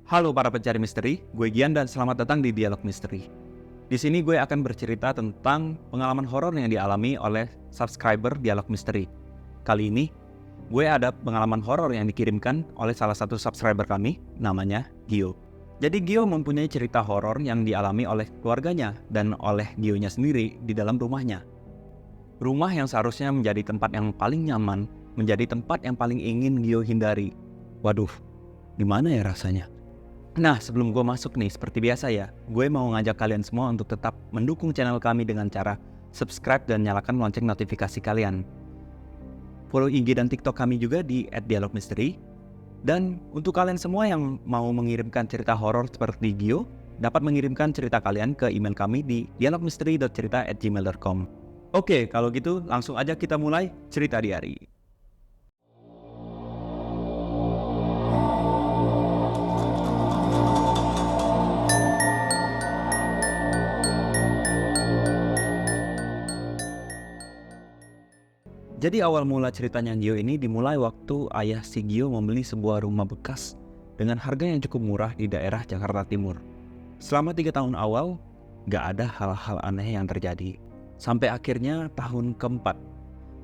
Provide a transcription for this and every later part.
Halo para pencari misteri, gue Gian dan selamat datang di Dialog Misteri. Di sini gue akan bercerita tentang pengalaman horor yang dialami oleh subscriber Dialog Misteri. Kali ini, gue ada pengalaman horor yang dikirimkan oleh salah satu subscriber kami, namanya Gio. Jadi Gio mempunyai cerita horor yang dialami oleh keluarganya dan oleh Gionya sendiri di dalam rumahnya. Rumah yang seharusnya menjadi tempat yang paling nyaman, menjadi tempat yang paling ingin Gio hindari. Waduh, gimana ya rasanya? Nah, sebelum gue masuk nih, seperti biasa ya, gue mau ngajak kalian semua untuk tetap mendukung channel kami dengan cara subscribe dan nyalakan lonceng notifikasi kalian. Follow IG dan TikTok kami juga di @dialogmisteri. Dan untuk kalian semua yang mau mengirimkan cerita horor seperti Gio, dapat mengirimkan cerita kalian ke email kami di dialogmisteri.cerita@gmail.com. Oke, kalau gitu langsung aja kita mulai cerita di hari. Jadi awal mula ceritanya Gio ini dimulai waktu ayah si Gio membeli sebuah rumah bekas dengan harga yang cukup murah di daerah Jakarta Timur. Selama 3 tahun awal, gak ada hal-hal aneh yang terjadi. Sampai akhirnya tahun keempat,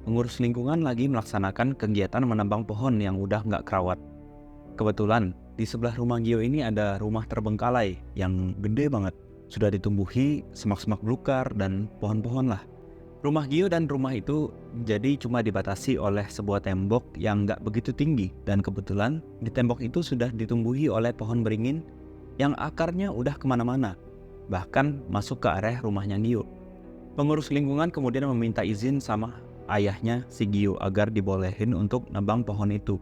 pengurus lingkungan lagi melaksanakan kegiatan menebang pohon yang udah gak kerawat. Kebetulan, di sebelah rumah Gio ini ada rumah terbengkalai yang gede banget. Sudah ditumbuhi semak-semak belukar dan pohon-pohon lah. Rumah Gio dan rumah itu jadi cuma dibatasi oleh sebuah tembok yang nggak begitu tinggi. Dan kebetulan di tembok itu sudah ditumbuhi oleh pohon beringin yang akarnya udah kemana-mana. Bahkan masuk ke area rumahnya Gio. Pengurus lingkungan kemudian meminta izin sama ayahnya si Gio agar dibolehin untuk nebang pohon itu.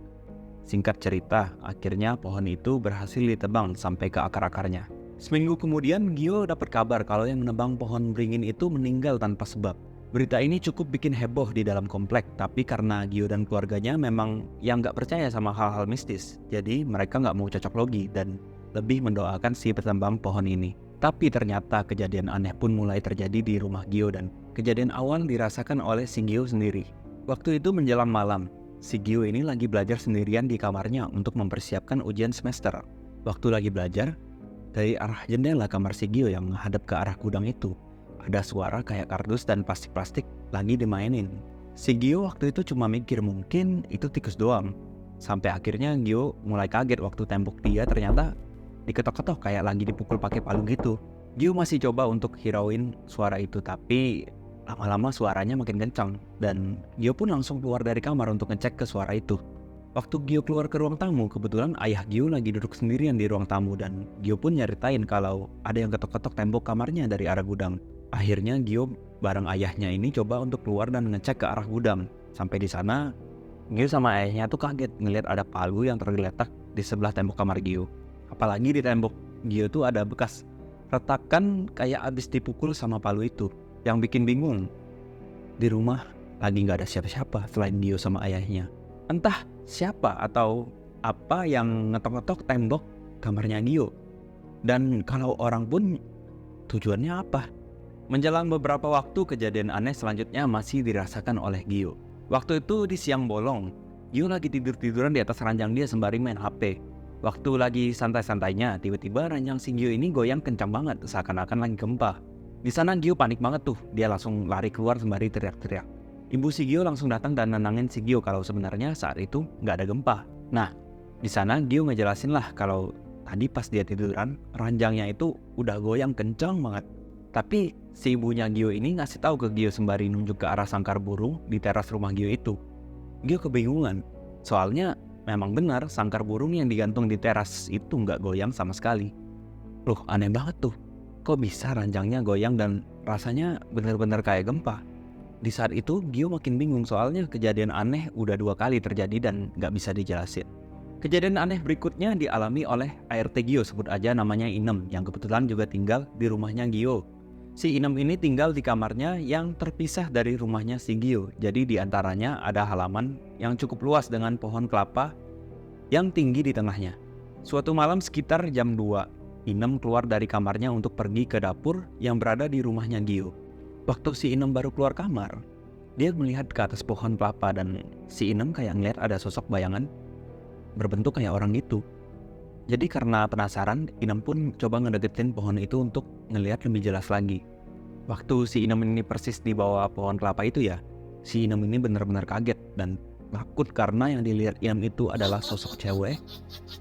Singkat cerita, akhirnya pohon itu berhasil ditebang sampai ke akar-akarnya. Seminggu kemudian Gio dapat kabar kalau yang menebang pohon beringin itu meninggal tanpa sebab. Berita ini cukup bikin heboh di dalam komplek, tapi karena Gio dan keluarganya memang yang nggak percaya sama hal-hal mistis, jadi mereka nggak mau cocok logi dan lebih mendoakan si penebang pohon ini. Tapi ternyata kejadian aneh pun mulai terjadi di rumah Gio dan kejadian awal dirasakan oleh si Gio sendiri. Waktu itu menjelang malam, si Gio ini lagi belajar sendirian di kamarnya untuk mempersiapkan ujian semester. Waktu lagi belajar, dari arah jendela kamar si Gio yang menghadap ke arah gudang itu, ada suara kayak kardus dan plastik-plastik lagi dimainin. Si Gio waktu itu cuma mikir mungkin itu tikus doang. Sampai akhirnya Gio mulai kaget waktu tembok dia ternyata diketok-ketok kayak lagi dipukul pakai palu gitu. Gio masih coba untuk hirauin suara itu, tapi lama-lama suaranya makin kencang. Dan Gio pun langsung keluar dari kamar untuk ngecek ke suara itu. Waktu Gio keluar ke ruang tamu, kebetulan ayah Gio lagi duduk sendirian di ruang tamu dan Gio pun nyeritain kalau ada yang ketok-ketok tembok kamarnya dari arah gudang. Akhirnya Gio bareng ayahnya ini coba untuk keluar dan ngecek ke arah gudang. Sampai di sana, Gio sama ayahnya tuh kaget ngelihat ada palu yang tergeletak di sebelah tembok kamar Gio. Apalagi di tembok Gio tuh ada bekas retakan kayak abis dipukul sama palu itu. Yang bikin bingung, di rumah lagi gak ada siapa-siapa selain Gio sama ayahnya. Entah siapa atau apa yang ngetok-ngetok tembok kamarnya Gio. Dan kalau orang pun tujuannya apa? Menjelang beberapa waktu, kejadian aneh selanjutnya masih dirasakan oleh Gio. Waktu itu di siang bolong, Gio lagi tidur-tiduran di atas ranjang dia sembari main HP. Waktu lagi santai-santainya, tiba-tiba ranjang si Gio ini goyang kencang banget, seakan-akan lagi gempa. Di sana Gio panik banget tuh, dia langsung lari keluar sembari teriak-teriak. Ibu si Gio langsung datang dan nenangin si Gio kalau sebenarnya saat itu nggak ada gempa. Nah, di sana Gio ngejelasin lah kalau tadi pas dia tiduran, ranjangnya itu udah goyang kencang banget. Tapi si ibunya Gio ini ngasih tahu ke Gio sembari nunjuk ke arah sangkar burung di teras rumah Gio itu. Gio kebingungan, soalnya memang benar sangkar burung yang digantung di teras itu nggak goyang sama sekali. Loh, aneh banget tuh, kok bisa ranjangnya goyang dan rasanya benar-benar kayak gempa. Di saat itu Gio makin bingung soalnya kejadian aneh udah 2 kali terjadi dan nggak bisa dijelasin. Kejadian aneh berikutnya dialami oleh ART Gio, sebut aja namanya Inem, yang kebetulan juga tinggal di rumahnya Gio. Si Inem ini tinggal di kamarnya yang terpisah dari rumahnya si Gio. Jadi di antaranya ada halaman yang cukup luas dengan pohon kelapa yang tinggi di tengahnya. Suatu malam sekitar jam 2, Inem keluar dari kamarnya untuk pergi ke dapur yang berada di rumahnya Gio. Waktu si Inem baru keluar kamar, dia melihat ke atas pohon kelapa dan si Inem kayak ngeliat ada sosok bayangan berbentuk kayak orang gitu. Jadi karena penasaran, Inem pun coba ngedeketin pohon itu untuk ngelihat lebih jelas lagi. Waktu si Inem ini persis di bawah pohon kelapa itu ya, si Inem ini benar-benar kaget dan takut karena yang dilihat Inem itu adalah sosok cewek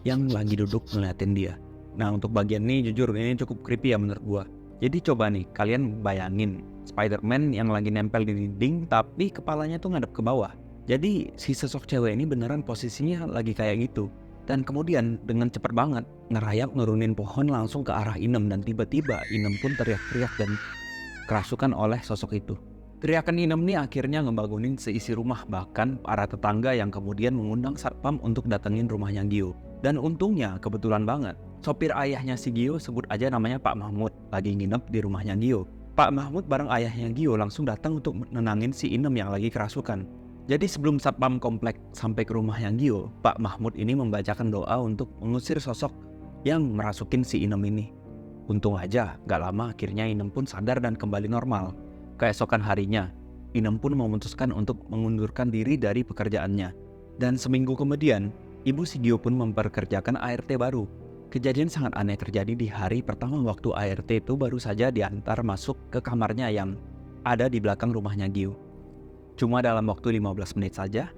yang lagi duduk ngeliatin dia. Nah, untuk bagian ini jujur ini cukup creepy ya menurut gua. Jadi coba nih kalian bayangin Spider-Man yang lagi nempel di dinding tapi kepalanya tuh ngadep ke bawah. Jadi si sosok cewek ini beneran posisinya lagi kayak gitu. Dan kemudian dengan cepat banget ngerayap nurunin pohon langsung ke arah Inem, dan tiba-tiba Inem pun teriak-teriak dan kerasukan oleh sosok itu. Teriakan Inem ini akhirnya ngebangunin seisi rumah, bahkan para tetangga yang kemudian mengundang satpam untuk datengin rumahnya Gio. Dan untungnya kebetulan banget, sopir ayahnya si Gio, sebut aja namanya Pak Mahmud, lagi nginep di rumahnya Gio. Pak Mahmud bareng ayahnya Gio langsung datang untuk menenangin si Inem yang lagi kerasukan. Jadi sebelum satpam komplek sampai ke rumahnya Gio, Pak Mahmud ini membacakan doa untuk mengusir sosok yang merasukin si Inem ini. Untung aja, gak lama akhirnya Inem pun sadar dan kembali normal. Keesokan harinya, Inem pun memutuskan untuk mengundurkan diri dari pekerjaannya. Dan seminggu kemudian, ibu si Gio pun memperkerjakan ART baru. Kejadian sangat aneh terjadi di hari pertama waktu ART itu baru saja diantar masuk ke kamarnya yang ada di belakang rumahnya Gio. Cuma dalam waktu 15 menit saja,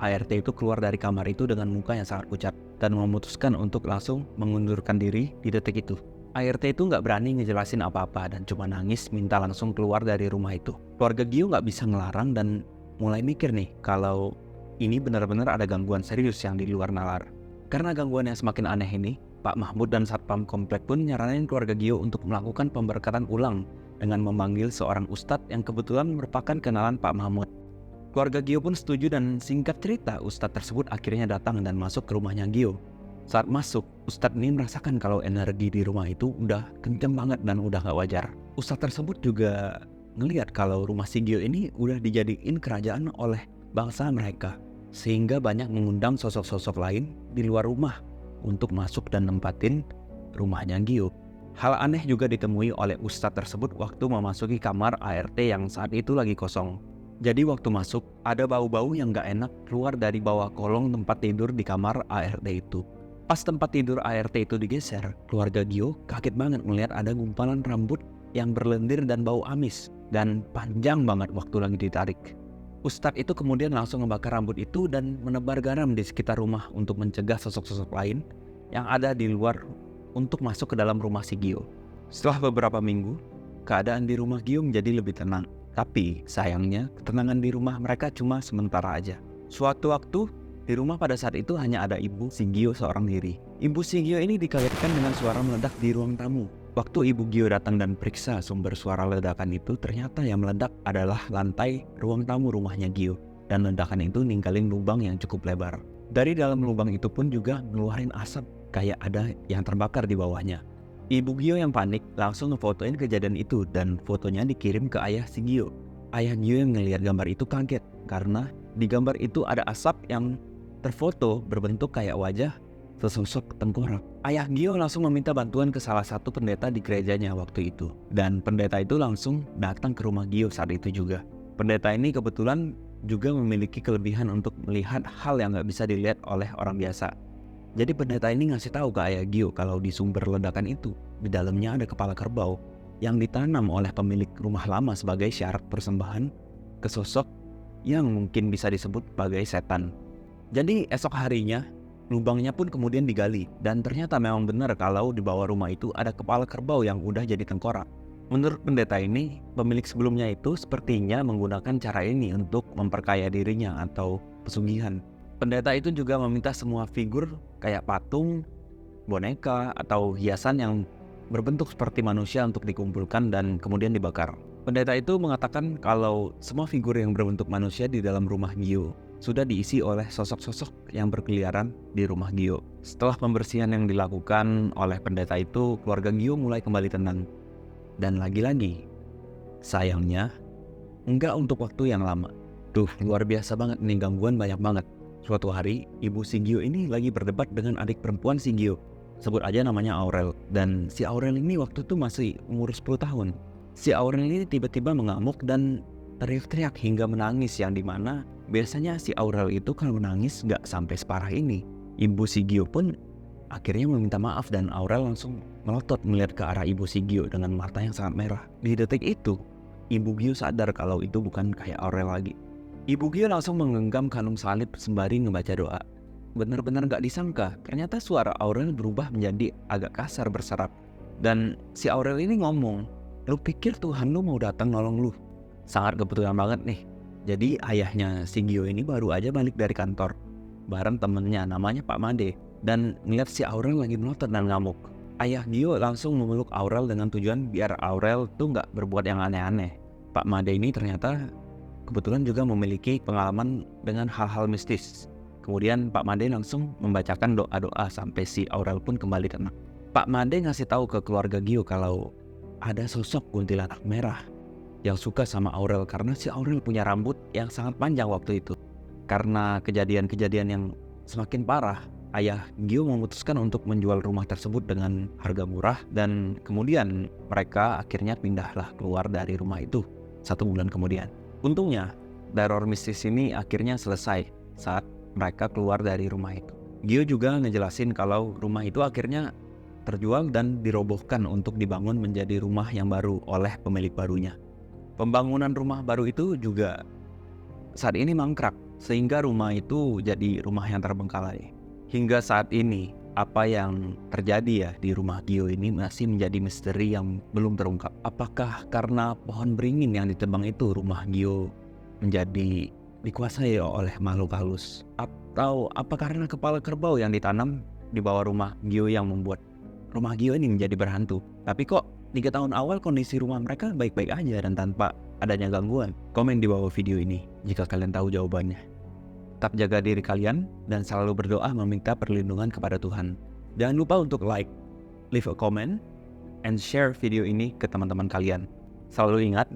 ART itu keluar dari kamar itu dengan muka yang sangat pucat dan memutuskan untuk langsung mengundurkan diri di detik itu. ART itu nggak berani ngejelasin apa-apa dan cuma nangis minta langsung keluar dari rumah itu. Keluarga Gio nggak bisa ngelarang dan mulai mikir nih kalau ini benar-benar ada gangguan serius yang di luar nalar. Karena gangguan yang semakin aneh ini, Pak Mahmud dan Satpam Komplek pun nyaranin keluarga Gio untuk melakukan pemberkatan ulang dengan memanggil seorang ustadz yang kebetulan merupakan kenalan Pak Mahmud. Keluarga Gio pun setuju dan singkat cerita ustadz tersebut akhirnya datang dan masuk ke rumahnya Gio. Saat masuk, ustadz ini merasakan kalau energi di rumah itu udah kenceng banget dan udah gak wajar. Ustadz tersebut juga ngelihat kalau rumah si Gio ini udah dijadiin kerajaan oleh bangsa mereka, sehingga banyak mengundang sosok-sosok lain di luar rumah untuk masuk dan nempatin rumahnya Gio. Hal aneh juga ditemui oleh ustadz tersebut waktu memasuki kamar ART yang saat itu lagi kosong. Jadi waktu masuk, ada bau-bau yang gak enak keluar dari bawah kolong tempat tidur di kamar ART itu. Pas tempat tidur ART itu digeser, keluarga Gio kaget banget melihat ada gumpalan rambut yang berlendir dan bau amis, dan panjang banget waktu lagi ditarik. Ustadz itu kemudian langsung membakar rambut itu dan menebar garam di sekitar rumah untuk mencegah sosok-sosok lain yang ada di luar untuk masuk ke dalam rumah si Gio. Setelah beberapa minggu, keadaan di rumah Gio menjadi lebih tenang. Tapi sayangnya ketenangan di rumah mereka cuma sementara aja. Suatu waktu, di rumah pada saat itu hanya ada ibu si Gio seorang diri. Ibu si Gio ini dikagetkan dengan suara meledak di ruang tamu. Waktu ibu Gio datang dan periksa sumber suara ledakan itu, ternyata yang meledak adalah lantai ruang tamu rumahnya Gio. Dan ledakan itu ninggalin lubang yang cukup lebar. Dari dalam lubang itu pun juga ngeluarin asap kayak ada yang terbakar di bawahnya. Ibu Gio yang panik langsung ngefotoin kejadian itu dan fotonya dikirim ke ayah si Gio. Ayah Gio yang ngelihat gambar itu kaget karena di gambar itu ada asap yang terfoto berbentuk kayak wajah sesosok tengkorak. Ayah Gio langsung meminta bantuan ke salah satu pendeta di gerejanya waktu itu. Dan pendeta itu langsung datang ke rumah Gio saat itu juga. Pendeta ini kebetulan juga memiliki kelebihan untuk melihat hal yang gak bisa dilihat oleh orang biasa. Jadi pendeta ini ngasih tahu ke ayah Gio kalau di sumber ledakan itu, di dalamnya ada kepala kerbau yang ditanam oleh pemilik rumah lama sebagai syarat persembahan ke sosok yang mungkin bisa disebut sebagai setan. Jadi esok harinya, lubangnya pun kemudian digali dan ternyata memang benar kalau di bawah rumah itu ada kepala kerbau yang udah jadi tengkorak. Menurut pendeta ini, pemilik sebelumnya itu sepertinya menggunakan cara ini untuk memperkaya dirinya atau pesugihan. Pendeta itu juga meminta semua figur kayak patung, boneka, atau hiasan yang berbentuk seperti manusia untuk dikumpulkan dan kemudian dibakar. Pendeta itu mengatakan kalau semua figur yang berbentuk manusia di dalam rumah Gio sudah diisi oleh sosok-sosok yang berkeliaran di rumah Gio. Setelah pembersihan yang dilakukan oleh pendeta itu, keluarga Gio mulai kembali tenang. Dan lagi-lagi, sayangnya, enggak untuk waktu yang lama. Duh, luar biasa banget nih, gangguan banyak banget. Suatu hari, ibu si Gio ini lagi berdebat dengan adik perempuan si Gio. Sebut aja namanya Aurel. Dan si Aurel ini waktu itu masih umur 10 tahun. Si Aurel ini tiba-tiba mengamuk dan teriak-teriak hingga menangis, yang dimana biasanya si Aurel itu kalau menangis gak sampai separah ini. Ibu si Gio pun akhirnya meminta maaf dan Aurel langsung melotot melihat ke arah ibu si Gio dengan mata yang sangat merah. Di detik itu, ibu Gio sadar kalau itu bukan kayak Aurel lagi. Ibu Gio langsung menggenggam kanung salib sembari ngebaca doa. Benar-benar gak disangka, ternyata suara Aurel berubah menjadi agak kasar berserap. Dan si Aurel ini ngomong, "Lu pikir Tuhan lu mau datang nolong lu?" Sangat kebetulan banget nih. Jadi ayahnya si Gio ini baru aja balik dari kantor bareng temennya namanya Pak Made, dan ngeliat si Aurel lagi melotot dan ngamuk. Ayah Gio langsung memeluk Aurel dengan tujuan biar Aurel tuh gak berbuat yang aneh-aneh. Pak Made ini ternyata kebetulan juga memiliki pengalaman dengan hal-hal mistis. Kemudian Pak Made langsung membacakan doa-doa sampai si Aurel pun kembali tenang. Pak Made ngasih tahu ke keluarga Gio kalau ada sosok kuntilanak merah yang suka sama Aurel karena si Aurel punya rambut yang sangat panjang waktu itu. Karena kejadian-kejadian yang semakin parah, ayah Gio memutuskan untuk menjual rumah tersebut dengan harga murah dan kemudian mereka akhirnya pindahlah keluar dari rumah itu 1 bulan kemudian. Untungnya, teror mistis ini akhirnya selesai saat mereka keluar dari rumah itu. Gio juga ngejelasin kalau rumah itu akhirnya terjual dan dirobohkan untuk dibangun menjadi rumah yang baru oleh pemilik barunya. Pembangunan rumah baru itu juga saat ini mangkrak, sehingga rumah itu jadi rumah yang terbengkalai. Hingga saat ini, apa yang terjadi ya di rumah Gio ini masih menjadi misteri yang belum terungkap. Apakah karena pohon beringin yang ditebang itu rumah Gio menjadi dikuasai oleh makhluk halus? Atau apa karena kepala kerbau yang ditanam di bawah rumah Gio yang membuat rumah Gio ini menjadi berhantu? Tapi kok 3 tahun awal kondisi rumah mereka baik-baik aja dan tanpa adanya gangguan? Komen di bawah video ini jika kalian tahu jawabannya. Tetap jaga diri kalian dan selalu berdoa meminta perlindungan kepada Tuhan. Jangan lupa untuk like, leave a comment, and share video ini ke teman-teman kalian. Selalu ingat,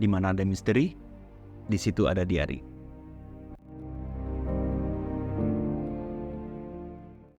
di mana ada misteri, di situ ada diari.